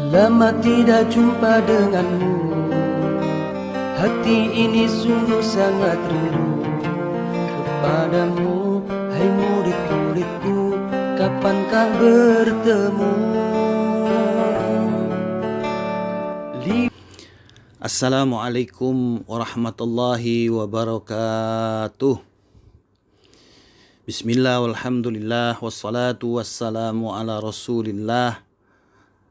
Lama tidak jumpa denganmu, hati ini sungguh sangat rindu kepadamu. Hai murid-muridku, kapankah bertemu? Assalamualaikum warahmatullahi wabarakatuh. Bismillah walhamdulillah wassalatu wassalamu ala rasulillah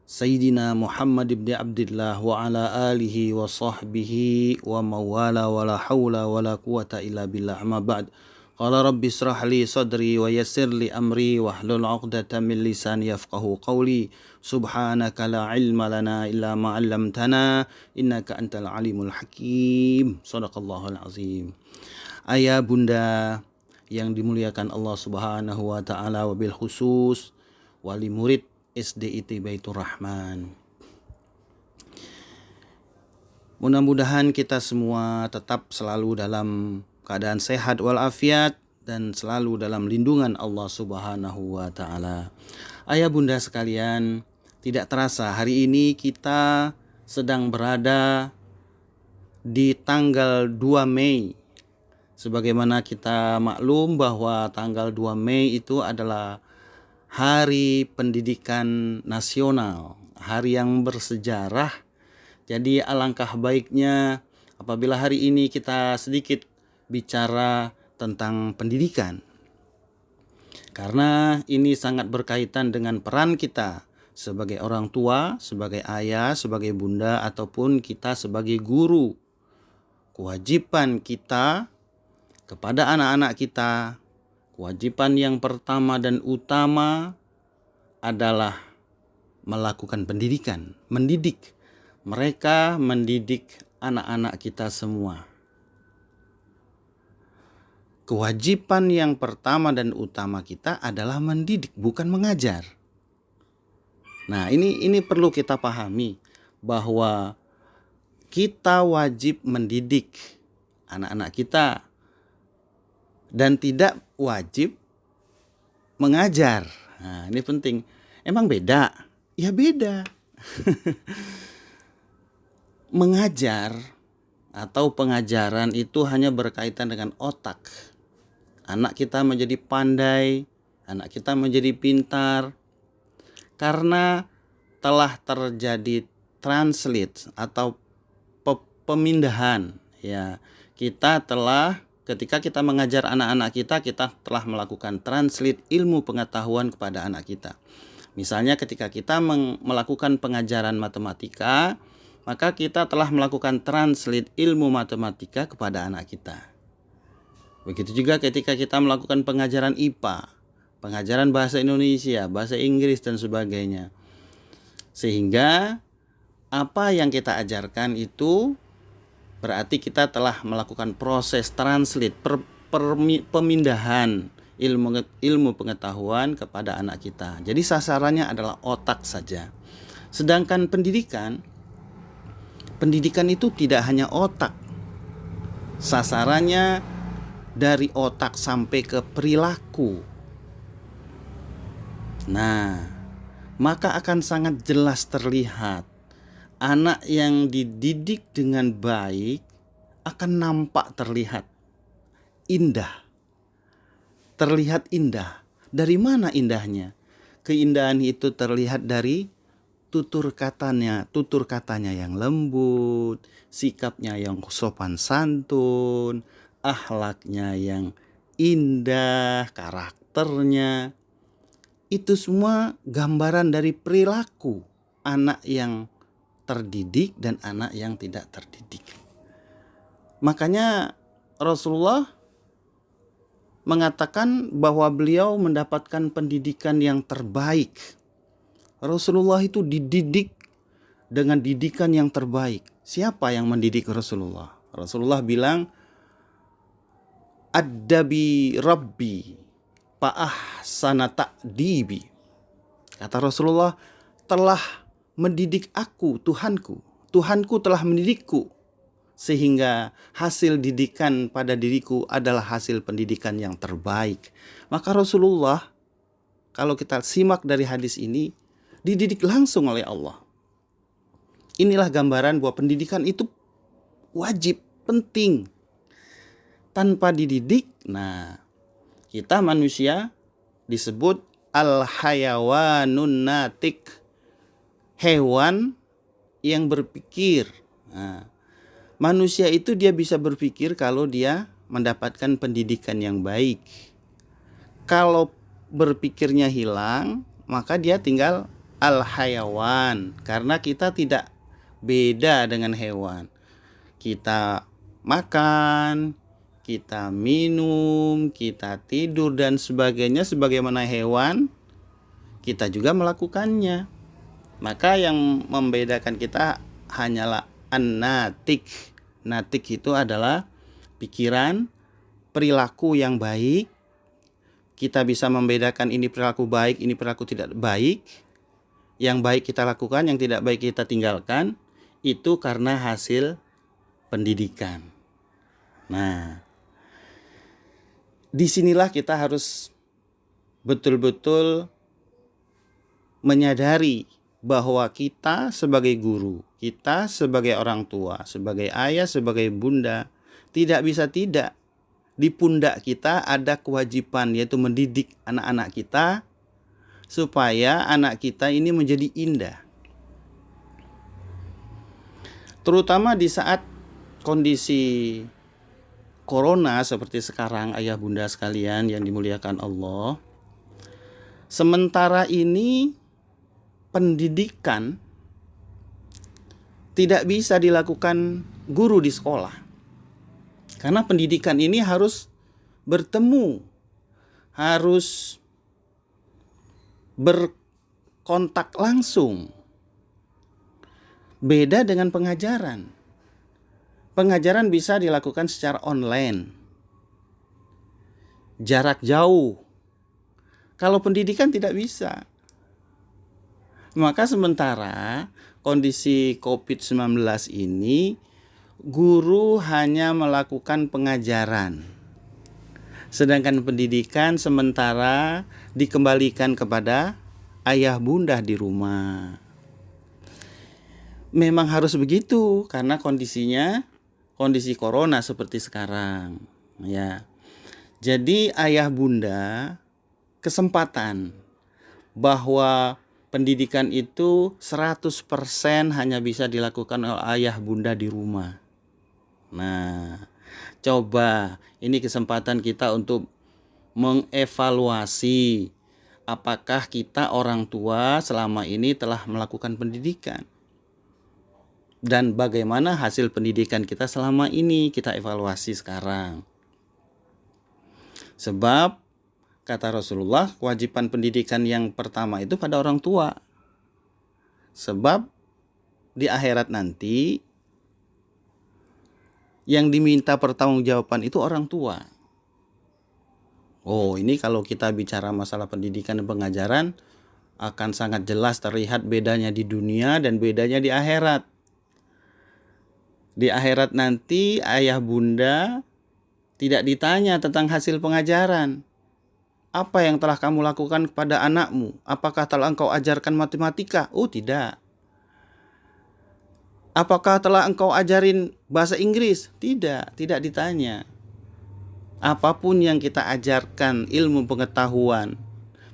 Sayyidina Muhammad ibn Abdillah wa ala alihi wa sahbihi wa mawala wa la hawla wa la quwata illa billah. Amma ba'd. Qala rabbi israh li sadri wa yassir li amri wa hlul 'uqdatam min lisani yafqahu qawli. Subhanaka la ilma lana illa ma 'allamtana innaka antal alimul hakim. Shadaqallahul azim. Ayah bunda yang dimuliakan Allah Subhanahu wa taala, wabil khusus wali murid SDIT Baitur Rahman. Mudah-mudahan kita semua tetap selalu dalam keadaan sehat walafiat dan selalu dalam lindungan Allah Subhanahu wa taala. Ayah bunda sekalian, tidak terasa hari ini kita sedang berada di tanggal 2 Mei. Sebagaimana kita maklum bahwa tanggal 2 Mei itu adalah Hari Pendidikan Nasional, hari yang bersejarah. Jadi alangkah baiknya apabila hari ini kita sedikit bicara tentang pendidikan. Karena ini sangat berkaitan dengan peran kita sebagai orang tua, sebagai ayah, sebagai bunda, ataupun kita sebagai guru. Kewajiban kita kepada anak-anak kita, kewajiban yang pertama dan utama adalah melakukan pendidikan, mendidik. Mereka mendidik anak-anak kita semua. Kewajiban yang pertama dan utama kita adalah mendidik, bukan mengajar. Nah, ini perlu kita pahami bahwa kita wajib mendidik anak-anak kita dan tidak wajib mengajar. Nah, ini penting. Emang beda? Ya beda. Mengajar atau pengajaran itu hanya berkaitan dengan otak. Anak kita menjadi pandai, anak kita menjadi pintar karena telah terjadi translate atau pemindahan. Ya, ketika kita mengajar anak-anak kita telah melakukan translate ilmu pengetahuan kepada anak kita. Misalnya ketika kita melakukan pengajaran matematika, maka kita telah melakukan translate ilmu matematika kepada anak kita. Begitu juga ketika kita melakukan pengajaran IPA, pengajaran bahasa Indonesia, bahasa Inggris dan sebagainya. Sehingga apa yang kita ajarkan itu berarti kita telah melakukan proses translate, pemindahan ilmu pengetahuan kepada anak kita. Jadi sasarannya adalah otak saja. Sedangkan pendidikan itu tidak hanya otak. Sasarannya dari otak sampai ke perilaku. Nah, maka akan sangat jelas terlihat anak yang dididik dengan baik akan nampak terlihat indah. Terlihat indah. Dari mana indahnya? Keindahan itu terlihat dari tutur katanya yang lembut, sikapnya yang sopan santun, akhlaknya yang indah, karakternya. Itu semua gambaran dari perilaku anak yang terdidik dan anak yang tidak terdidik. Makanya Rasulullah mengatakan bahwa beliau mendapatkan pendidikan yang terbaik. Rasulullah itu dididik dengan didikan yang terbaik. Siapa yang mendidik Rasulullah? Rasulullah bilang, "Addabi Rabbi fa'ahsana ta'dibi." Kata Rasulullah, telah mendidik aku, Tuhanku telah mendidikku, sehingga hasil didikan pada diriku adalah hasil pendidikan yang terbaik. Maka Rasulullah, kalau kita simak dari hadis ini, dididik langsung oleh Allah. Inilah gambaran bahwa pendidikan itu wajib, penting. Tanpa dididik, nah kita manusia disebut al-hayawanun natik, hewan yang berpikir. Nah, manusia itu dia bisa berpikir kalau dia mendapatkan pendidikan yang baik. Kalau berpikirnya hilang, maka dia tinggal al-hayawan, karena kita tidak beda dengan hewan. Kita makan, kita minum, kita tidur dan sebagainya sebagaimana hewan, kita juga melakukannya. Maka yang membedakan kita hanyalah an-natik. Natik itu adalah pikiran, perilaku yang baik. Kita bisa membedakan ini perilaku baik, ini perilaku tidak baik. Yang baik kita lakukan, yang tidak baik kita tinggalkan. Itu karena hasil pendidikan. Nah, disinilah kita harus betul-betul menyadari bahwa kita sebagai guru, kita sebagai orang tua, sebagai ayah, sebagai bunda, tidak bisa tidak. Di pundak kita ada kewajiban, yaitu mendidik anak-anak kita supaya anak kita ini menjadi indah. Terutama di saat kondisi corona seperti sekarang, ayah bunda sekalian yang dimuliakan Allah. Sementara ini pendidikan tidak bisa dilakukan guru di sekolah. Karena pendidikan ini harus bertemu, harus berkontak langsung. Beda dengan pengajaran. Pengajaran bisa dilakukan secara online, jarak jauh. Kalau pendidikan tidak bisa. Maka sementara kondisi COVID-19 ini, guru hanya melakukan pengajaran. Sedangkan pendidikan sementara dikembalikan kepada ayah bunda di rumah. Memang harus begitu karena kondisi corona seperti sekarang, ya. Jadi ayah bunda kesempatan bahwa pendidikan itu 100% hanya bisa dilakukan oleh ayah bunda di rumah. Nah, coba ini kesempatan kita untuk mengevaluasi apakah kita orang tua selama ini telah melakukan pendidikan. Dan bagaimana hasil pendidikan kita selama ini, kita evaluasi sekarang. Sebab kata Rasulullah, kewajiban pendidikan yang pertama itu pada orang tua. Sebab di akhirat nanti yang diminta pertanggungjawaban itu orang tua. Oh, ini kalau kita bicara masalah pendidikan dan pengajaran akan sangat jelas terlihat bedanya di dunia dan bedanya di akhirat. Di akhirat nanti ayah bunda tidak ditanya tentang hasil pengajaran. Apa yang telah kamu lakukan kepada anakmu? Apakah telah engkau ajarkan matematika? Oh, tidak. Apakah telah engkau ajarin bahasa Inggris? Tidak ditanya. Apapun yang kita ajarkan, ilmu pengetahuan,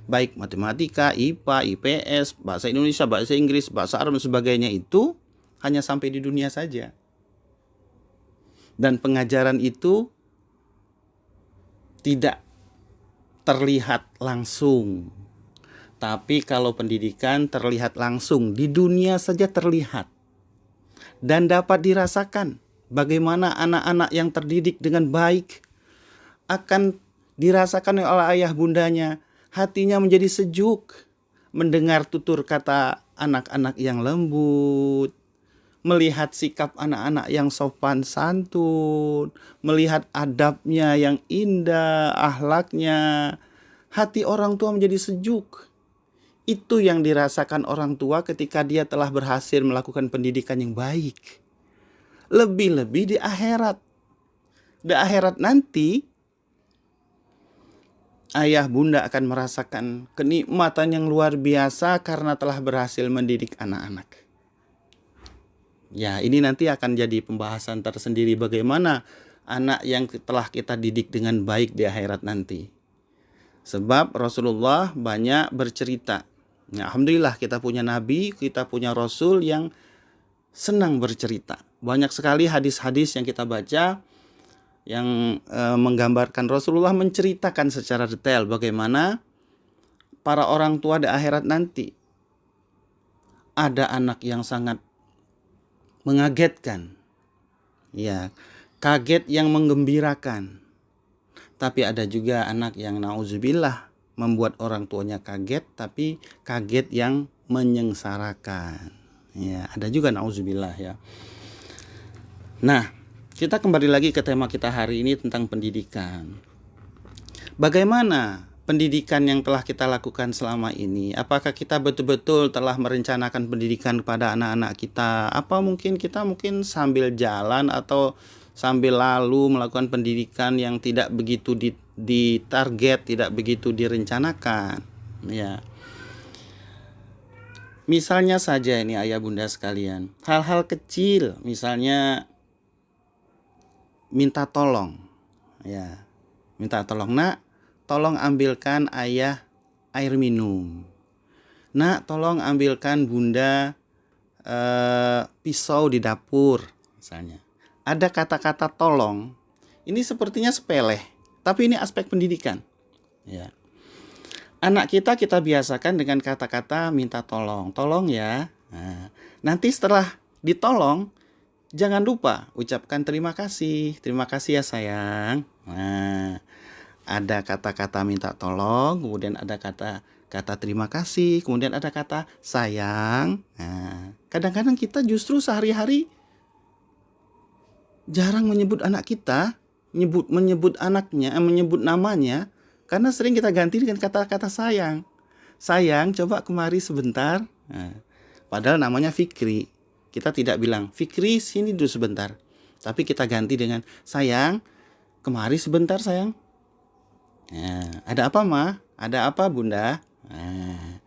baik matematika, IPA, IPS, bahasa Indonesia, bahasa Inggris, bahasa Arab dan sebagainya, itu hanya sampai di dunia saja. Dan pengajaran itu tidak terlihat langsung. Tapi kalau pendidikan terlihat langsung, di dunia saja terlihat. Dan dapat dirasakan bagaimana anak-anak yang terdidik dengan baik akan dirasakan oleh ayah bundanya. Hatinya menjadi sejuk mendengar tutur kata anak-anak yang lembut, melihat sikap anak-anak yang sopan santun, melihat adabnya yang indah, akhlaknya. Hati orang tua menjadi sejuk. Itu yang dirasakan orang tua ketika dia telah berhasil melakukan pendidikan yang baik. Lebih-lebih di akhirat. Di akhirat nanti, ayah bunda akan merasakan kenikmatan yang luar biasa karena telah berhasil mendidik anak-anak. Ya, ini nanti akan jadi pembahasan tersendiri bagaimana anak yang telah kita didik dengan baik di akhirat nanti. Sebab Rasulullah banyak bercerita. Ya, alhamdulillah kita punya nabi, kita punya rasul yang senang bercerita. Banyak sekali hadis-hadis yang kita baca yang menggambarkan Rasulullah menceritakan secara detail bagaimana para orang tua di akhirat nanti. Ada anak yang sangat mengagetkan, ya, kaget yang menggembirakan. Tapi ada juga anak yang nauzubillah membuat orang tuanya kaget, tapi kaget yang menyengsarakan. Ya, ada juga nauzubillah ya. Nah, kita kembali lagi ke tema kita hari ini tentang pendidikan. Bagaimana pendidikan yang telah kita lakukan selama ini? Apakah kita betul-betul telah merencanakan pendidikan kepada anak-anak kita? Apa mungkin kita sambil jalan atau sambil lalu melakukan pendidikan yang tidak begitu ditarget, tidak begitu direncanakan? Ya. Misalnya saja ini ayah bunda sekalian, hal-hal kecil, misalnya minta tolong, ya, minta tolong, nak, tolong ambilkan ayah air minum. Nak, tolong ambilkan bunda pisau di dapur, misalnya. Ada kata-kata tolong. Ini sepertinya sepele, tapi ini aspek pendidikan. Ya. Anak kita biasakan dengan kata-kata minta tolong. Tolong ya. Nah, nanti setelah ditolong, jangan lupa ucapkan terima kasih. Terima kasih ya sayang. Nah, ada kata-kata minta tolong, kemudian ada kata terima kasih, kemudian ada kata sayang. Nah, kadang-kadang kita justru sehari-hari jarang menyebut anak kita, menyebut anaknya, menyebut namanya, karena sering kita ganti dengan kata-kata sayang. Sayang, coba kemari sebentar. Nah, padahal namanya Fikri. Kita tidak bilang, Fikri sini dulu sebentar. Tapi kita ganti dengan, sayang, kemari sebentar sayang. Nah, ada apa ma? Ada apa bunda? Nah,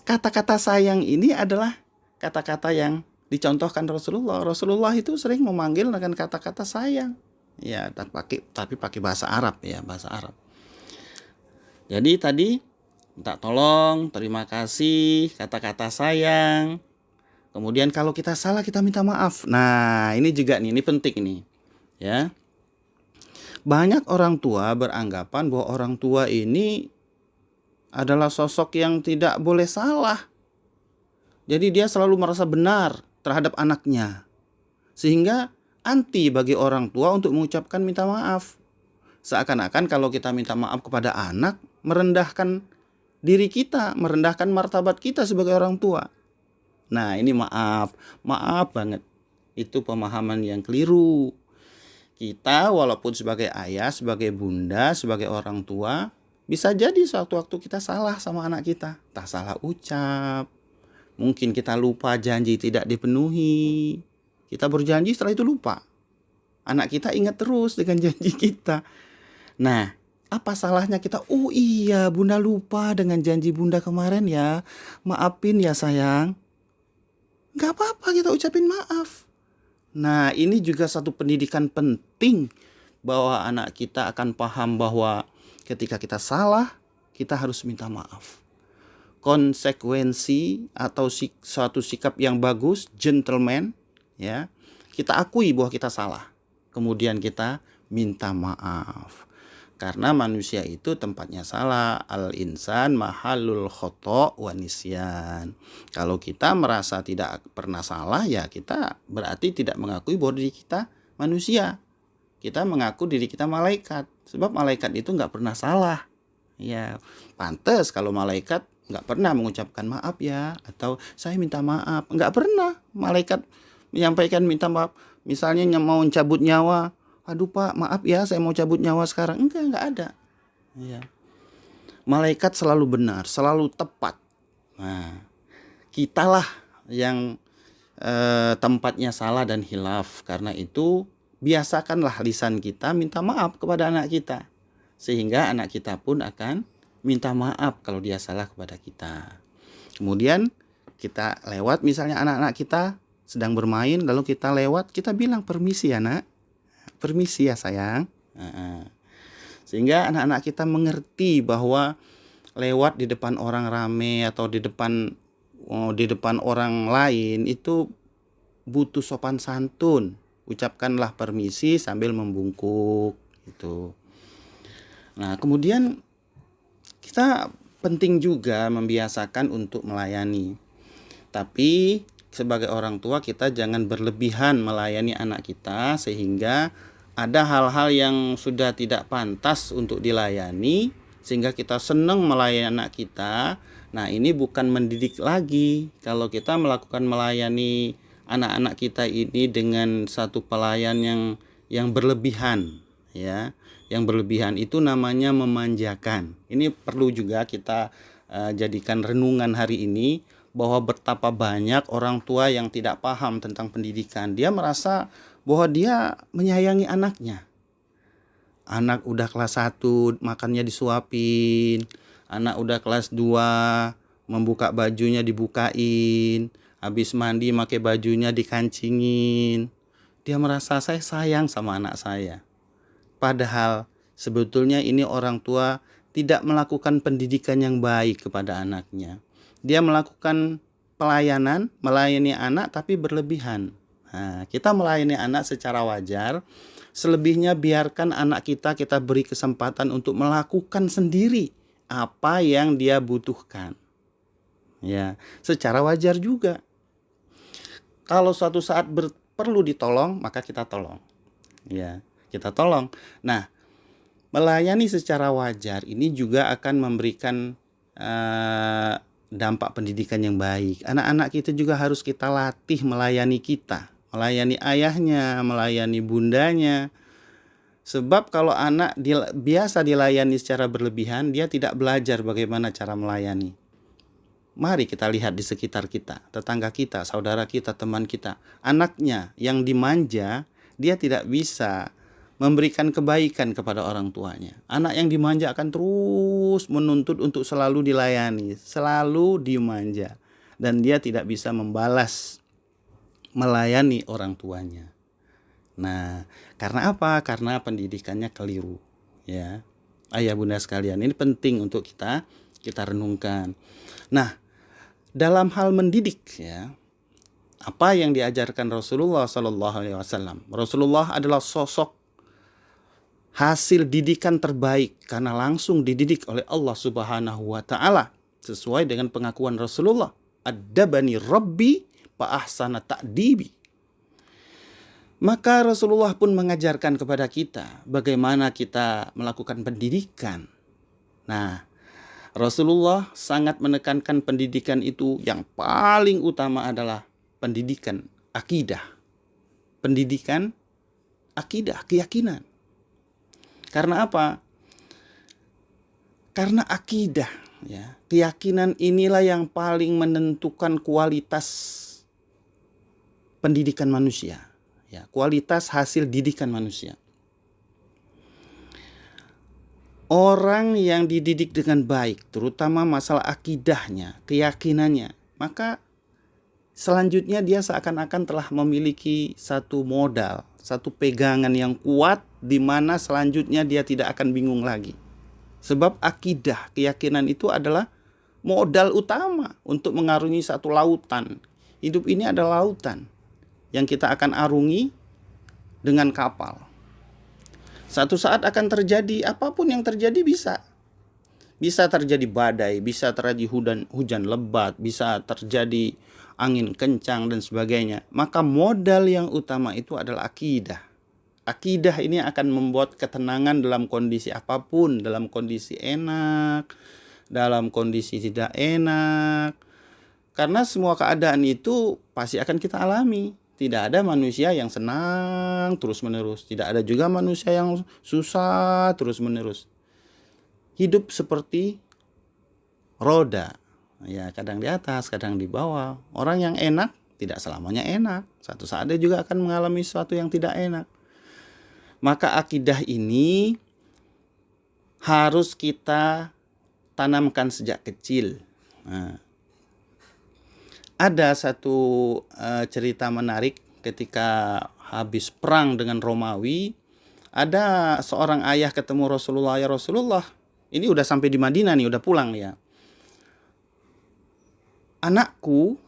kata-kata sayang ini adalah kata-kata yang dicontohkan Rasulullah. Rasulullah itu sering memanggil dengan kata-kata sayang. Ya, tapi pakai bahasa Arab ya, bahasa Arab. Jadi tadi minta tolong, terima kasih, kata-kata sayang. Kemudian kalau kita salah kita minta maaf. Nah, ini juga nih, ini penting ini. Ya. Banyak orang tua beranggapan bahwa orang tua ini adalah sosok yang tidak boleh salah. Jadi dia selalu merasa benar terhadap anaknya. Sehingga anti bagi orang tua untuk mengucapkan minta maaf. Seakan-akan kalau kita minta maaf kepada anak, merendahkan diri kita, merendahkan martabat kita sebagai orang tua. Nah, ini maaf banget. Itu pemahaman yang keliru. Kita walaupun sebagai ayah, sebagai bunda, sebagai orang tua, bisa jadi suatu waktu kita salah sama anak kita. Tak salah ucap. Mungkin kita lupa janji tidak dipenuhi. Kita berjanji setelah itu lupa. Anak kita ingat terus dengan janji kita. Nah, apa salahnya kita, oh iya bunda lupa dengan janji bunda kemarin ya. Maafin ya sayang. Gak apa-apa kita ucapin maaf. Nah, ini juga satu pendidikan penting bahwa anak kita akan paham bahwa ketika kita salah, kita harus minta maaf. Konsekuensi atau suatu sikap yang bagus, gentleman, ya. Kita akui bahwa kita salah. Kemudian kita minta maaf. Karena manusia itu tempatnya salah. Al-insan mahalul khoto' wa nisyan. Kalau kita merasa tidak pernah salah, ya kita berarti tidak mengakui bahwa diri kita manusia. Kita mengaku diri kita malaikat. Sebab malaikat itu nggak pernah salah. Ya, pantas kalau malaikat nggak pernah mengucapkan maaf ya. Atau saya minta maaf. Nggak pernah malaikat menyampaikan minta maaf. Misalnya mau cabut nyawa. Aduh pak, maaf ya saya mau cabut nyawa sekarang. Enggak ada. Ya. Malaikat selalu benar, selalu tepat. Nah, kitalah yang tempatnya salah dan hilaf. Karena itu biasakanlah lisan kita minta maaf kepada anak kita. Sehingga anak kita pun akan minta maaf kalau dia salah kepada kita. Kemudian kita lewat misalnya anak-anak kita sedang bermain, lalu kita lewat, kita bilang permisi ya nak, permisi ya sayang. Sehingga anak-anak kita mengerti bahwa lewat di depan orang rame atau di depan orang lain itu butuh sopan santun. Ucapkanlah permisi sambil membungkuk gitu. Nah, kemudian kita penting juga membiasakan untuk melayani. Tapi sebagai orang tua kita jangan berlebihan melayani anak kita sehingga ada hal-hal yang sudah tidak pantas untuk dilayani sehingga kita senang melayani anak kita. Nah, ini bukan mendidik lagi. Kalau kita melayani anak-anak kita ini dengan satu pelayan yang berlebihan, ya. Yang berlebihan itu namanya memanjakan. Ini perlu juga kita jadikan renungan hari ini, bahwa betapa banyak orang tua yang tidak paham tentang pendidikan. Dia merasa bahwa dia menyayangi anaknya. Anak udah kelas 1 makannya disuapin, anak udah kelas 2 membuka bajunya dibukain, habis mandi pakai bajunya dikancingin. Dia merasa saya sayang sama anak saya. Padahal sebetulnya ini orang tua tidak melakukan pendidikan yang baik kepada anaknya. Dia melakukan melayani anak tapi berlebihan. Nah, kita melayani anak secara wajar. Selebihnya biarkan anak kita beri kesempatan untuk melakukan sendiri apa yang dia butuhkan. Ya, secara wajar juga. Kalau suatu saat perlu ditolong, maka kita tolong. Ya, kita tolong. Nah, melayani secara wajar ini juga akan memberikan dampak pendidikan yang baik. Anak-anak kita juga harus kita latih melayani kita, melayani ayahnya, melayani bundanya. Sebab kalau anak biasa dilayani secara berlebihan, dia tidak belajar bagaimana cara melayani. Mari kita lihat di sekitar kita, tetangga kita, saudara kita, teman kita. Anaknya yang dimanja, dia tidak bisa memberikan kebaikan kepada orang tuanya. Anak yang dimanja akan terus menuntut untuk selalu dilayani, selalu dimanja. Dan dia tidak bisa membalas melayani orang tuanya. Nah, karena apa? Karena pendidikannya keliru. Ya, ayah bunda sekalian, ini penting untuk kita renungkan. Nah, dalam hal mendidik, ya, apa yang diajarkan Rasulullah SAW? Rasulullah adalah sosok hasil didikan terbaik karena langsung dididik oleh Allah Subhanahu wa taala sesuai dengan pengakuan Rasulullah. Adabani Rabbi fa ahsana ta'dibi. Maka Rasulullah pun mengajarkan kepada kita bagaimana kita melakukan pendidikan. Nah, Rasulullah sangat menekankan pendidikan itu yang paling utama adalah pendidikan akidah. Pendidikan akidah, keyakinan. Karena apa? Karena akidah, ya, keyakinan inilah yang paling menentukan kualitas pendidikan manusia, ya, kualitas hasil didikan manusia. Orang yang dididik dengan baik, terutama masalah akidahnya, keyakinannya, maka selanjutnya dia seakan-akan telah memiliki satu modal, satu pegangan yang kuat di mana selanjutnya dia tidak akan bingung lagi. Sebab akidah, keyakinan itu adalah modal utama untuk mengarungi satu lautan. Hidup ini adalah lautan yang kita akan arungi dengan kapal. Satu saat akan terjadi, apapun yang terjadi bisa. Bisa terjadi badai, bisa terjadi hujan lebat, bisa terjadi angin kencang dan sebagainya. Maka modal yang utama itu adalah akidah. Akidah ini akan membuat ketenangan dalam kondisi apapun, dalam kondisi enak, dalam kondisi tidak enak. Karena semua keadaan itu pasti akan kita alami. Tidak ada manusia yang senang terus-menerus. Tidak ada juga manusia yang susah terus-menerus. Hidup seperti roda. Ya, kadang di atas, kadang di bawah. Orang yang enak tidak selamanya enak. Suatu saat dia juga akan mengalami sesuatu yang tidak enak. Maka akidah ini harus kita tanamkan sejak kecil. Nah, Ada satu cerita menarik ketika habis perang dengan Romawi. Ada seorang ayah ketemu Rasulullah, ya Rasulullah, ini udah sampai di Madinah nih, udah pulang ya. Anakku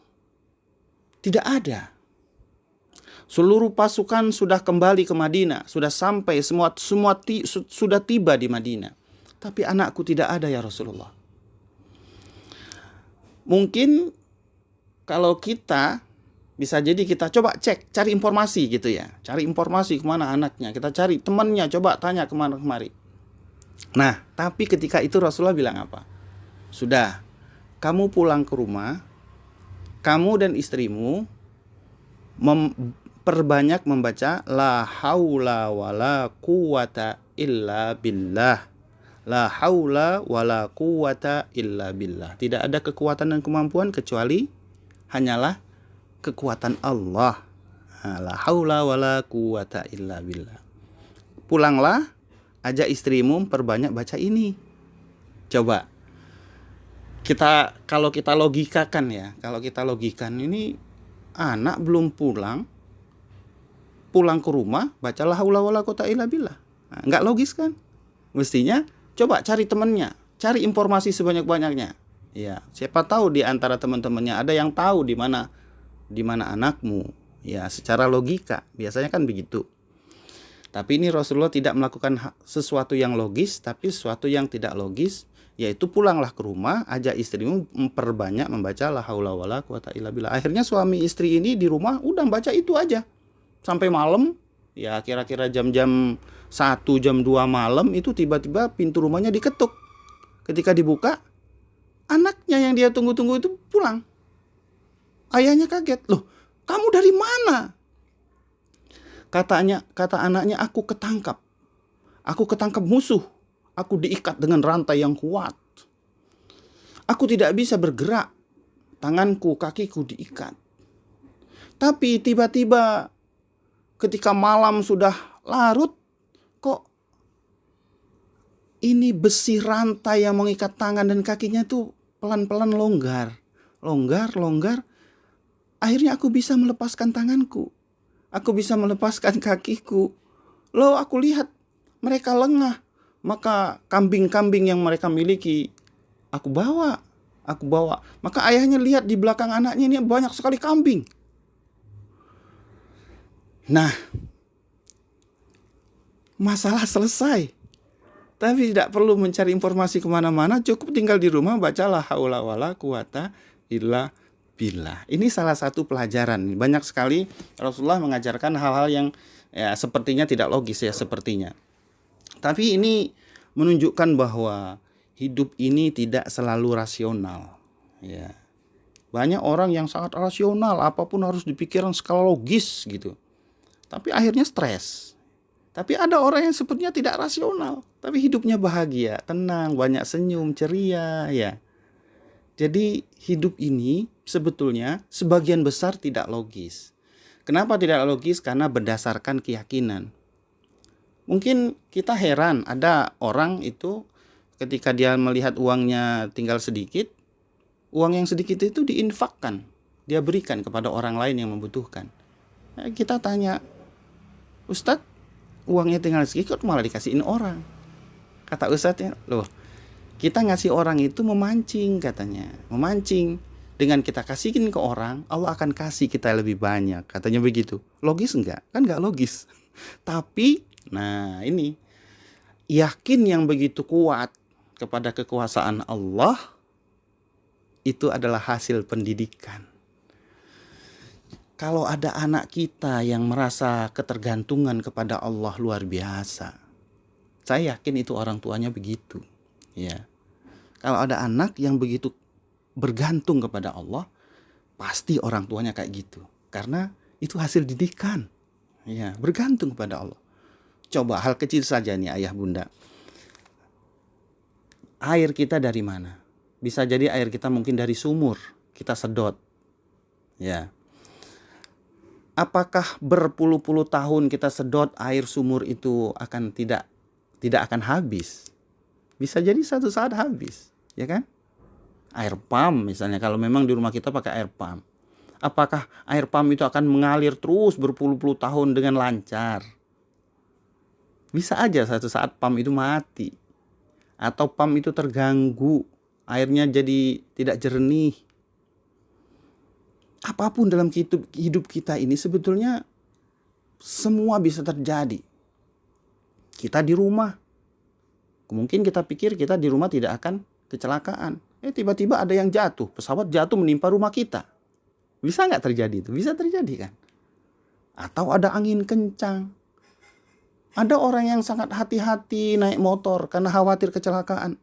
tidak ada. Seluruh pasukan sudah kembali ke Madinah, sudah sampai sudah tiba di Madinah. Tapi anakku tidak ada ya Rasulullah. Mungkin kalau kita bisa jadi kita coba cari informasi gitu ya. Cari informasi kemana anaknya. Kita cari temannya, coba tanya kemana kemari. Nah, tapi ketika itu Rasulullah bilang apa? Sudah, kamu pulang ke rumah, kamu dan istrimu perbanyak membaca la haula wala quwata illa billah. La haula wala quwata illa billah. Tidak ada kekuatan dan kemampuan kecuali hanyalah kekuatan Allah. La haula wala quwata illa billah. Pulanglah, ajak istrimu perbanyak baca ini. Coba kalau kita logikakan ya, ini anak belum pulang ke rumah baca la haula wala quwata illa billah. Enggak logis kan? Mestinya coba cari temannya, cari informasi sebanyak-banyaknya. Ya, siapa tahu di antara teman-temannya ada yang tahu di mana anakmu. Ya, secara logika biasanya kan begitu. Tapi ini Rasulullah tidak melakukan sesuatu yang logis, tapi sesuatu yang tidak logis, yaitu pulanglah ke rumah, ajak istrimu memperbanyak membaca la haula wala quwata illa billah. Akhirnya suami istri ini di rumah udah baca itu aja sampai malam. Ya, kira-kira jam 1 jam 2 malam itu tiba-tiba pintu rumahnya diketuk. Ketika dibuka, anaknya yang dia tunggu-tunggu itu pulang. Ayahnya kaget, loh, kamu dari mana? Kata anaknya, aku ketangkap musuh. Aku diikat dengan rantai yang kuat. Aku tidak bisa bergerak. Tanganku, kakiku diikat. Tapi tiba-tiba ketika malam sudah larut, kok ini besi rantai yang mengikat tangan dan kakinya tuh pelan-pelan longgar. Akhirnya aku bisa melepaskan tanganku. Aku bisa melepaskan kakiku. Loh, aku lihat mereka lengah. Maka kambing-kambing yang mereka miliki aku bawa. Maka ayahnya lihat di belakang anaknya ini banyak sekali kambing. Nah, masalah selesai. Tapi tidak perlu mencari informasi kemana-mana. Cukup tinggal di rumah baca la haula wala quwata illa billah. Ini salah satu pelajaran. Banyak sekali Rasulullah mengajarkan hal-hal yang ya sepertinya tidak logis ya sepertinya. Tapi ini menunjukkan bahwa hidup ini tidak selalu rasional. Ya. Banyak orang yang sangat rasional, apapun harus dipikirkan skala logis gitu. Tapi akhirnya stres. Tapi ada orang yang sepertinya tidak rasional, tapi hidupnya bahagia, tenang, banyak senyum, ceria ya. Jadi hidup ini sebetulnya sebagian besar tidak logis. Kenapa tidak logis? Karena berdasarkan keyakinan. Mungkin kita heran ada orang itu ketika dia melihat uangnya tinggal sedikit, uang yang sedikit itu diinfakkan, dia berikan kepada orang lain yang membutuhkan. Kita tanya, Ustadz, uangnya tinggal sedikit kok malah dikasihin orang? Kata Ustadznya, loh, kita ngasih orang itu memancing katanya. Memancing. Dengan kita kasihin ke orang, Allah akan kasih kita lebih banyak. Katanya begitu. Logis enggak? Kan enggak logis. Tapi, nah ini. Yakin yang begitu kuat kepada kekuasaan Allah, itu adalah hasil pendidikan. Kalau ada anak kita yang merasa ketergantungan kepada Allah luar biasa, saya yakin itu orang tuanya begitu. Ya. Kalau ada anak yang begitu bergantung kepada Allah, pasti orang tuanya kayak gitu. Karena itu hasil didikan. Ya, bergantung kepada Allah. Coba hal kecil saja nih ayah bunda. Air kita dari mana? Bisa jadi air kita mungkin dari sumur, kita sedot. Ya. Apakah berpuluh-puluh tahun kita sedot air sumur itu akan tidak akan habis? Bisa jadi satu saat habis. Ya kan? Air pump misalnya, kalau memang di rumah kita pakai air pump. Apakah air pam itu akan mengalir terus berpuluh-puluh tahun dengan lancar? Bisa aja satu saat pam itu mati. Atau pam itu terganggu, airnya jadi tidak jernih. Apapun dalam hidup kita ini sebetulnya semua bisa terjadi. Kita di rumah, mungkin kita pikir kita di rumah tidak akan kecelakaan. Tiba-tiba ada yang jatuh, pesawat jatuh menimpa rumah kita. Bisa nggak terjadi itu? Bisa terjadi kan? Atau ada angin kencang. Ada orang yang sangat hati-hati naik motor karena khawatir kecelakaan.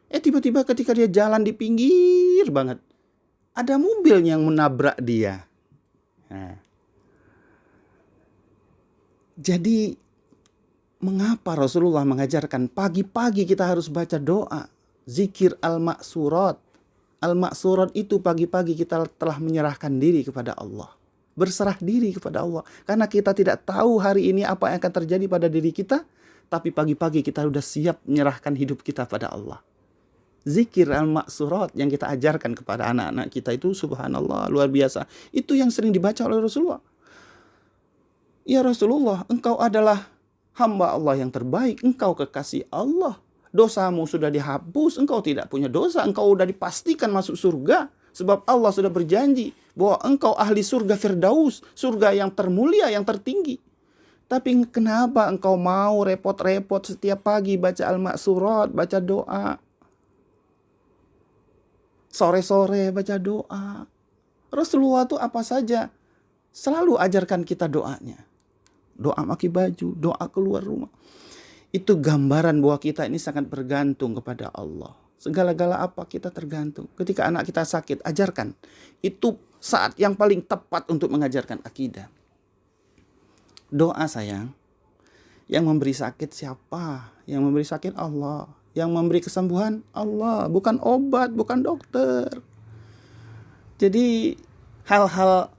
Tiba-tiba ketika dia jalan di pinggir banget, ada mobil yang menabrak dia. Nah. Jadi mengapa Rasulullah mengajarkan pagi-pagi kita harus baca doa, zikir al-maksurat. Al-maksurat itu pagi-pagi kita telah menyerahkan diri kepada Allah. Berserah diri kepada Allah. Karena kita tidak tahu hari ini apa yang akan terjadi pada diri kita, tapi pagi-pagi kita sudah siap menyerahkan hidup kita pada Allah. Zikir al-maksurat yang kita ajarkan kepada anak-anak kita itu subhanallah luar biasa. Itu yang sering dibaca oleh Rasulullah. Ya Rasulullah, engkau adalah hamba Allah yang terbaik. Engkau kekasih Allah. Dosamu sudah dihapus. Engkau tidak punya dosa. Engkau sudah dipastikan masuk surga. Sebab Allah sudah berjanji bahwa engkau ahli surga Firdaus. Surga yang termulia, yang tertinggi. Tapi kenapa engkau mau repot-repot setiap pagi baca al-maksurat, baca doa. Sore-sore baca doa. Rasulullah itu apa saja selalu ajarkan kita doanya. Doa pakai baju, doa keluar rumah. Itu gambaran bahwa kita ini sangat bergantung kepada Allah. Segala-gala apa kita tergantung. Ketika anak kita sakit, ajarkan. Itu saat yang paling tepat untuk mengajarkan akidah. Doa sayang. Yang memberi sakit siapa? Yang memberi sakit Allah. Yang memberi kesembuhan Allah. Bukan obat, bukan dokter. Jadi hal-hal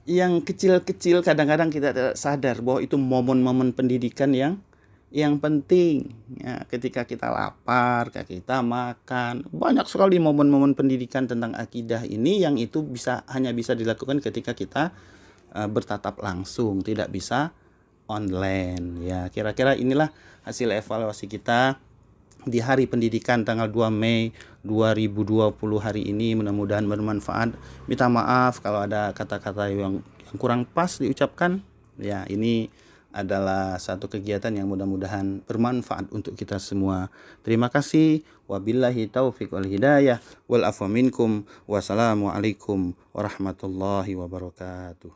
yang kecil-kecil kadang-kadang kita tidak sadar bahwa itu momen-momen pendidikan yang penting. Ya, ketika kita lapar, ketika kita makan, banyak sekali momen-momen pendidikan tentang akidah ini yang itu hanya bisa dilakukan ketika kita bertatap langsung, tidak bisa online. Ya, kira-kira inilah hasil evaluasi kita di Hari Pendidikan tanggal 2 Mei 2020 hari ini. Mudah-mudahan bermanfaat. Minta maaf kalau ada kata-kata yang kurang pas diucapkan. Ya, ini adalah satu kegiatan yang mudah-mudahan bermanfaat untuk kita semua. Terima kasih. Wabillahi taufiq wal hidayah wal afwa minkum. Wassalamualaikum warahmatullahi wabarakatuh.